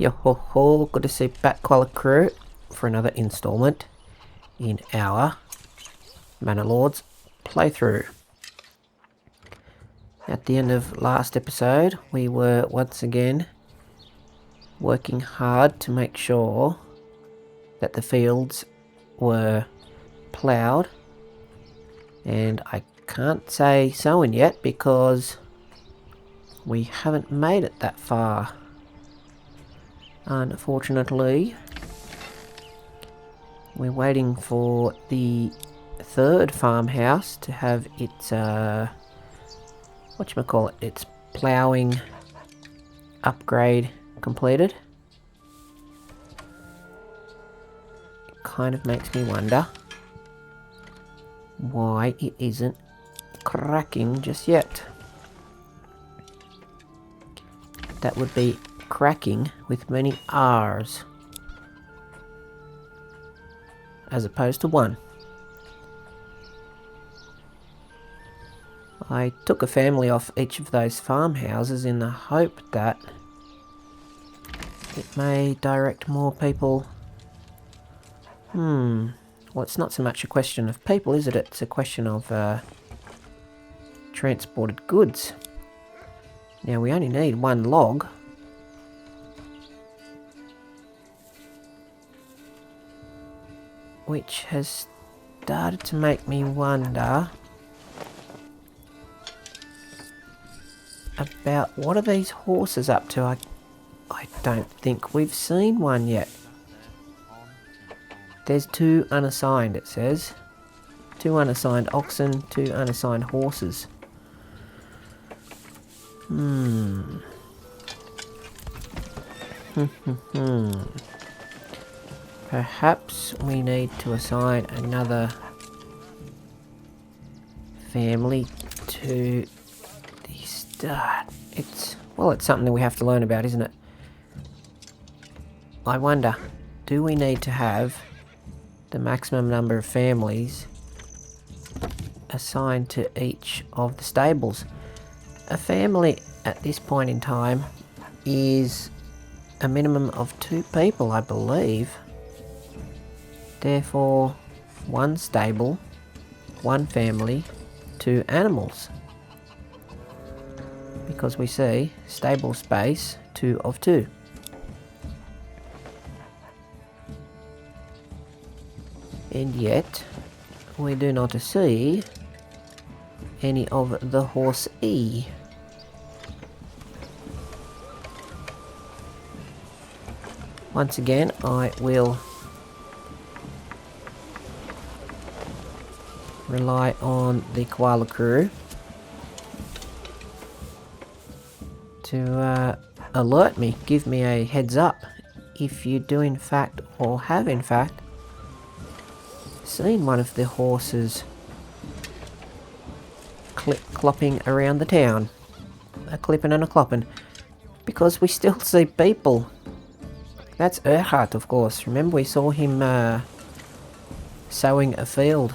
Yo ho ho, good to see back, Koala Crew, for another installment in our Manor Lords playthrough. At the end of last episode, we were once again working hard to make sure that the fields were ploughed, and I can't say sowing yet because we haven't made it that far. Unfortunately, we're waiting for the third farmhouse to have its its ploughing upgrade completed. It kind of makes me wonder why it isn't cracking just yet. That would be cracking with many R's as opposed to one. I took a family off each of those farmhouses in the hope that it may direct more people. Well, it's not so much a question of people, is it? It's a question of transported goods. Now, we only need one log. Which has started to make me wonder about what are these horses up to. I don't think we've seen one yet. There's 2 unassigned, it says. 2 unassigned oxen, 2 unassigned horses. Perhaps we need to assign another family to the start. It's something that we have to learn about, isn't it? I wonder, do we need to have the maximum number of families assigned to each of the stables? A family at this point in time is a minimum of 2 people, I believe. Therefore, 1 stable, 1 family, 2 animals. Because we see stable space 2 of 2. And yet, we do not see any of the horse E. Once again, I will rely on the Koala Crew to alert me, give me a heads up if you do in fact, or have in fact, seen one of the horses clopping around the town. A clipping and a clopping. Because we still see people. That's Erhard, of course. Remember we saw him sowing a field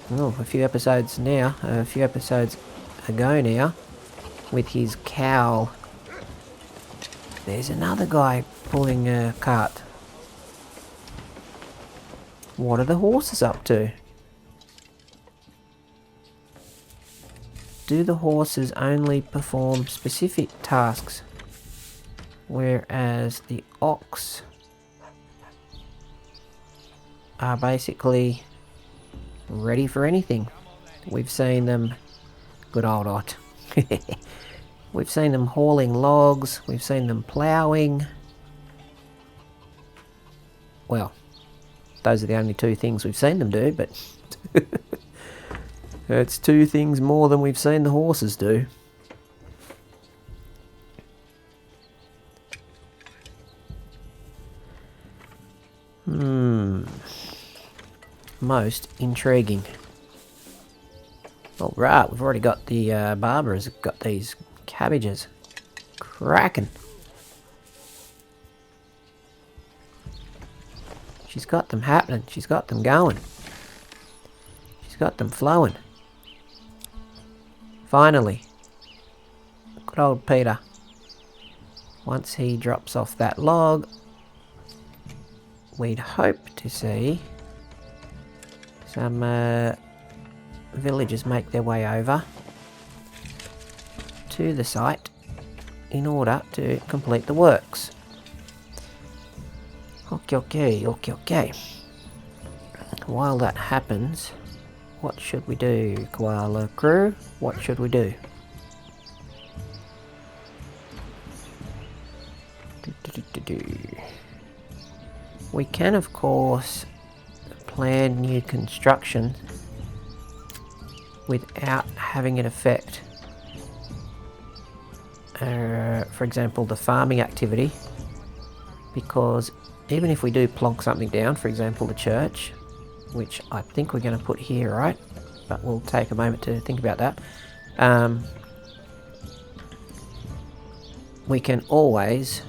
a few episodes ago now, with his cow. There's another guy pulling a cart. What are the horses up to? Do the horses only perform specific tasks, whereas the ox are basically ready for anything? We've seen them, good old Ot. We've seen them hauling logs, we've seen them ploughing. Well, those are the only 2 things we've seen them do, but it's 2 things more than we've seen the horses do. Most intriguing. All right, we've already got the Barbara's got these cabbages cracking. She's got them happening. She's got them going. She's got them flowing. Finally. Good old Peter. once he drops off that log, we'd hope to see some villagers make their way over to the site in order to complete the works. Okay. While that happens, what should we do, Koala Crew? What should we do? We can, of course, plan new construction without having it affect, for example, the farming activity, because even if we do plonk something down, for example the church, which I think we're going to put here, right? But we'll take a moment to think about that. We can always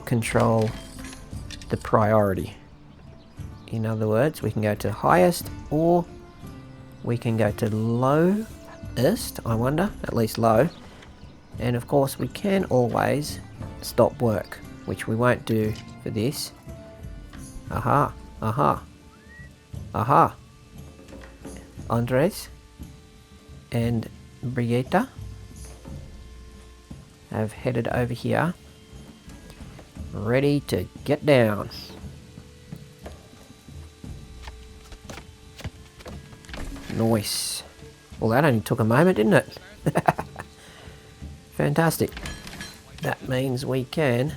control the priority. In other words, we can go to highest, or we can go to lowest, I wonder, at least low. And of course we can always stop work, which we won't do for this. Aha. Andres and Brigitte have headed over here, ready to get down. Nice. Well, that only took a moment, didn't it? Fantastic. That means we can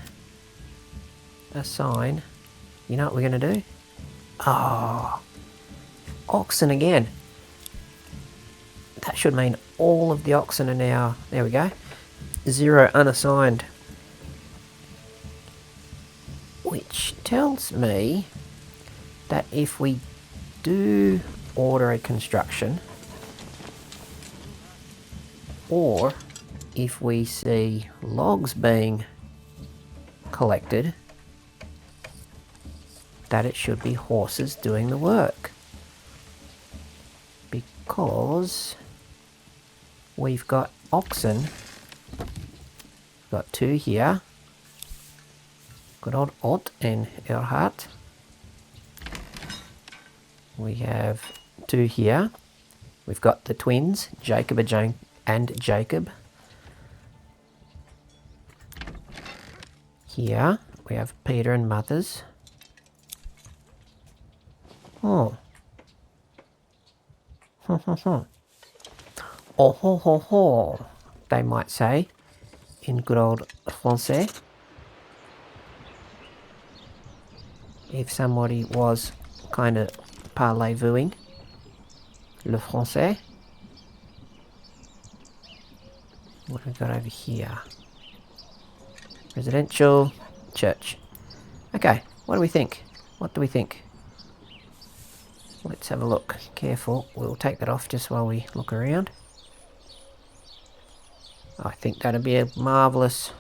assign... You know what we're going to do? Oh, oxen again. That should mean all of the oxen are now... There we go. 0 unassigned. Which tells me that if we do order a construction, or if we see logs being collected, that it should be horses doing the work. Because we've got oxen. We've got 2 here. Good old Ott and Erhard. We have 2 here. We've got the twins, Jacob and Jacob. Here we have Peter and Mothers. Oh. Oh ho ho ho, they might say in good old Francais. If somebody was kind of parlez-vouing le français. What have we got over here? Residential, church. Okay, what do we think? What do we think? Let's have a look. Careful, we'll take that off just while we look around. I think that'd be a marvellous,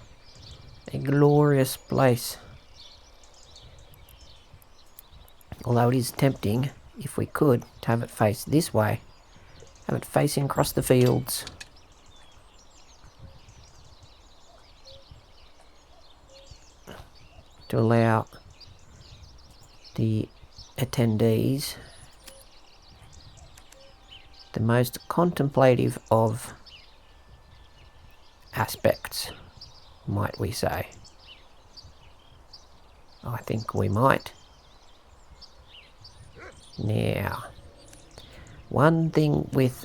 a glorious place. Although it is tempting, if we could, to have it face this way. Have it facing across the fields. To allow the attendees the most contemplative of aspects, might we say. I think we might. Now, one thing with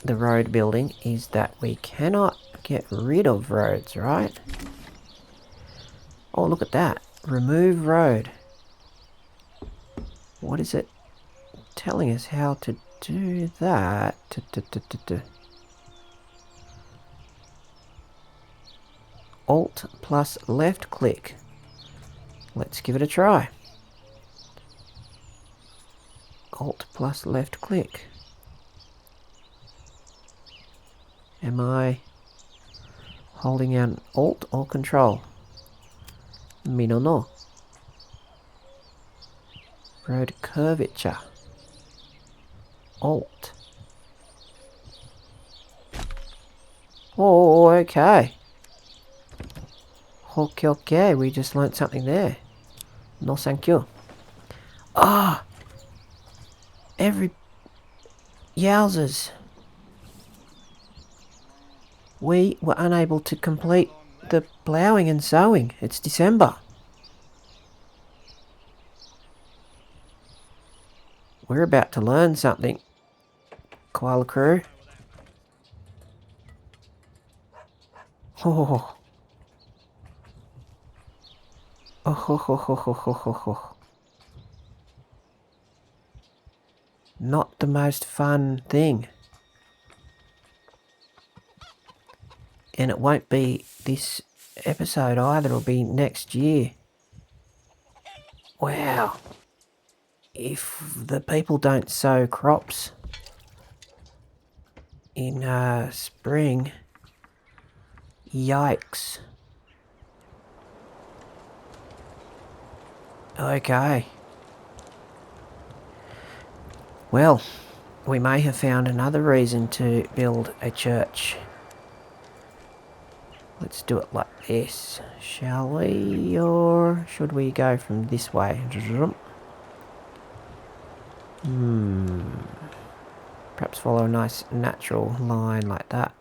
the road building is that we cannot get rid of roads, right? Oh, look at that. Remove road. What is it telling us how to do that? Alt plus left click. Let's give it a try. Alt plus left click. Am I holding down Alt or Control? Me no no. Road curvature. Alt. Oh, okay. Okay, we just learnt something there. No thank you. Ah! Every... Yowzers. We were unable to complete the ploughing and sowing. It's December. We're about to learn something. Koala crew. Oh. Oh, ho, ho, ho, ho, ho, ho, ho. Not the most fun thing. And it won't be this episode either, it'll be next year. Wow. If the people don't sow crops in spring, yikes. Okay. Well, we may have found another reason to build a church. Let's do it like this, shall we? Or should we go from this way? Perhaps follow a nice natural line like that.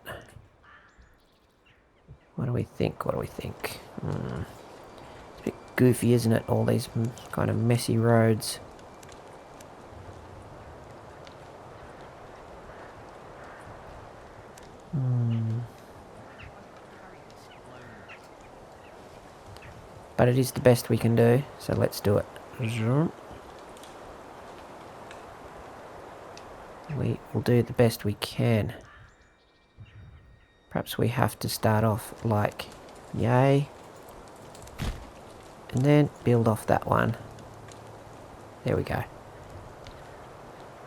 What do we think? What do we think? It's a bit goofy, isn't it? All these kind of messy roads. But it is the best we can do, so let's do it. We will do the best we can. Perhaps we have to start off like yay. And then build off that one. There we go.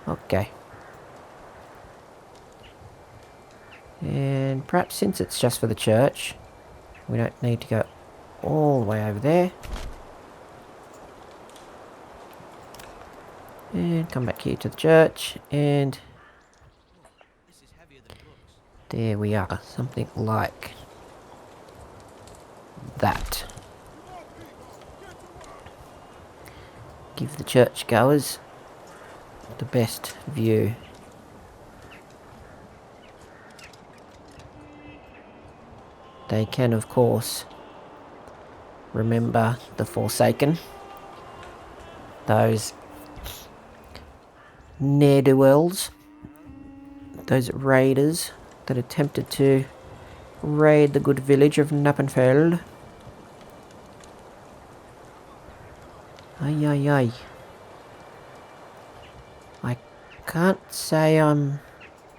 Okay. And perhaps since it's just for the church, we don't need to go all the way over there. And come back here to the church, and there we are, something like that. Give the churchgoers the best view. They can, of course, remember the Forsaken. Those ne'er-do-wells. Those raiders that attempted to raid the good village of Nappenfeld. Ay, ay, ay. I can't say I'm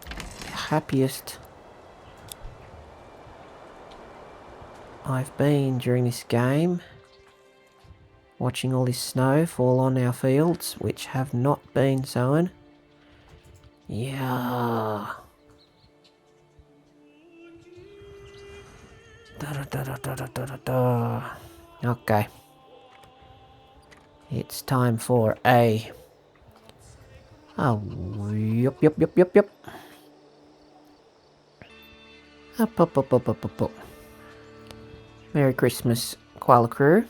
the happiest I've been during this game. Watching all this snow fall on our fields, which have not been sown. Yeah. Okay. It's time for a... Oh, yup. Up. Merry Christmas, Koala Crew.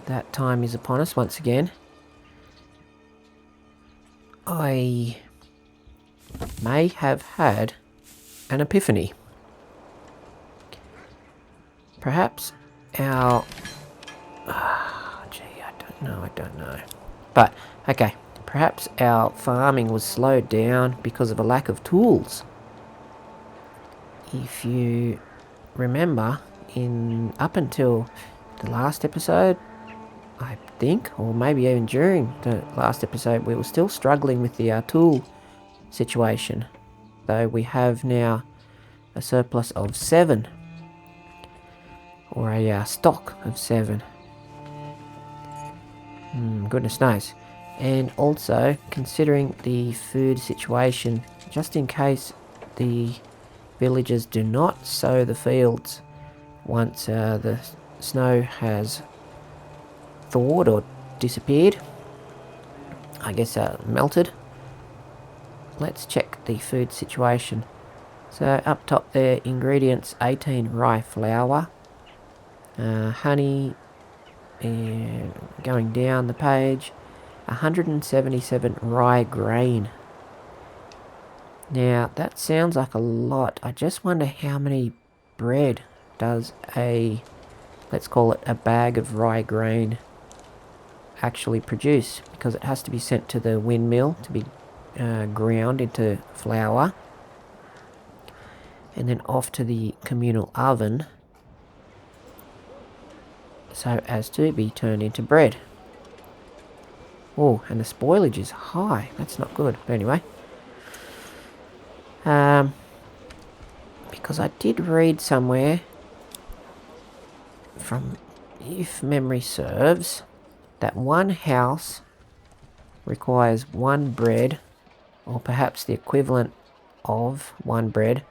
That time is upon us once again. I may have had an epiphany. Perhaps our... gee, I don't know. But, okay, perhaps our farming was slowed down because of a lack of tools. If you remember, up until the last episode, I think, or maybe even during the last episode, we were still struggling with the tool situation. Though we have now a surplus of 7. Or a stock of 7. Goodness knows. And also, considering the food situation, just in case the villagers do not sow the fields once the snow has thawed or disappeared, I guess melted. Let's check the food situation So up top there, ingredients: 18 rye flour, honey, and going down the page, 177 rye grain. Now that sounds like a lot. I just wonder how many bread does a, let's call it a bag of rye grain, actually produce, because it has to be sent to the windmill to be ground into flour, and then off to the communal oven so as to be turned into bread. Oh, and the spoilage is high. That's not good. But anyway, because I did read somewhere, from, if memory serves, that one house requires one bread, or perhaps the equivalent of one bread,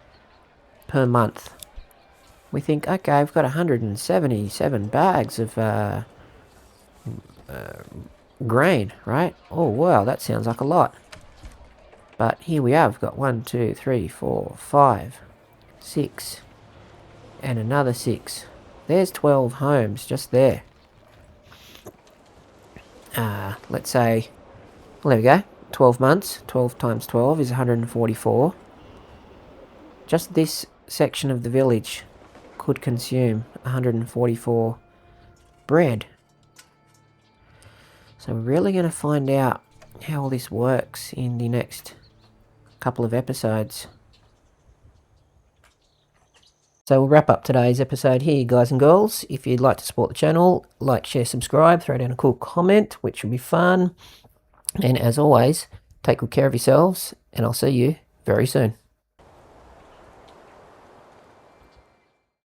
per month. We think, okay, we've got 177 bags of grain, right? Oh, wow, that sounds like a lot. But here we are, we've got 1, 2, 3, 4, 5, 6, and another 6. There's 12 homes just there. Let's say, well, there we go, 12 months, 12 times 12 is 144. Just this section of the village could consume 144 bread. So we're really going to find out how all this works in the next couple of episodes. So we'll wrap up today's episode here, guys and girls. If you'd like to support the channel, like, share, subscribe, throw down a cool comment, which would be fun. And as always, take good care of yourselves, and I'll see you very soon.